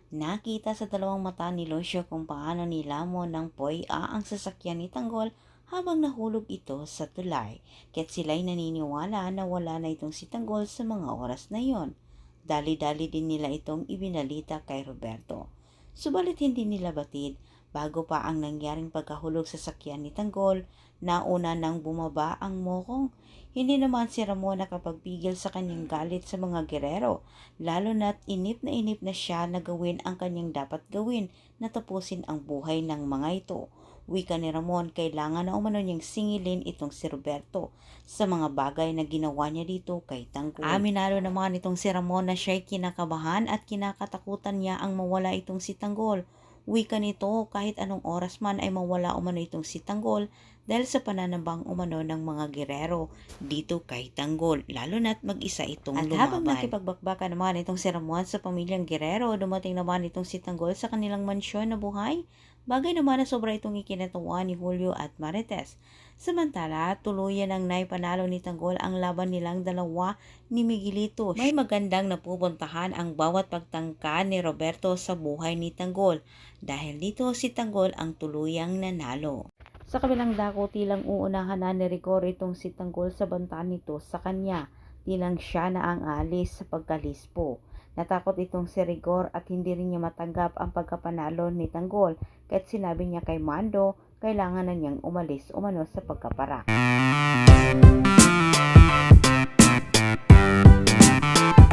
Nakita sa dalawang mata ni Lucio kung paano nilamon ng Poy-a ang sasakyan ni Tanggol habang nahulog ito sa tulay, kaya't sila'y naniniwala na wala na itong si Tanggol sa mga oras na yon. Dali-dali din nila itong ibinalita kay Roberto. Subalit hindi nila batid, bago pa ang nangyaring pagkahulog sa sakyan ni Tanggol, nauna nang bumaba ang mokong. Hindi naman si Ramon nakapagpigil sa kanyang galit sa mga gerero, lalo na't inip na siya na gawin ang kanyang dapat gawin na tapusin ang buhay ng mga ito. Wika ni Ramon, kailangan na umano niyang singilin itong si Roberto sa mga bagay na ginawa niya dito kay Tanggol. Aminado naman itong si Ramon na siya'y kinakabahan at kinakatakutan niya ang mawala itong si Tanggol. Wika nito, kahit anong oras man ay mawala umano itong si Tanggol dahil sa pananabang umano ng mga gerero dito kay Tanggol, lalo na't mag-isa itong lumaban. At habang nakipagbakbaka naman itong si Ramon sa pamilyang gerero, dumating naman itong si Tanggol sa kanilang mansyon na buhay. Bagay naman na sobra itong ikinatawa ni Julio at Marites. Samantala, tuluyan ang naipanalo ni Tanggol ang laban nilang dalawa ni Miguelito. May magandang napupuntahan ang bawat pagtangka ni Roberto sa buhay ni Tanggol. Dahil dito si Tanggol ang tuluyang nanalo. Sa kabilang dako, tilang uunahan na ni Rigor itong si Tanggol sa banta nito sa kanya. Tilang siya na ang alis sa pagkalispo. Natakot itong si Rigor at hindi rin niya matanggap ang pagkapanalo ni Tanggol, kahit sinabi niya kay Mando kailangan na niyang umalis umano sa pagkapara.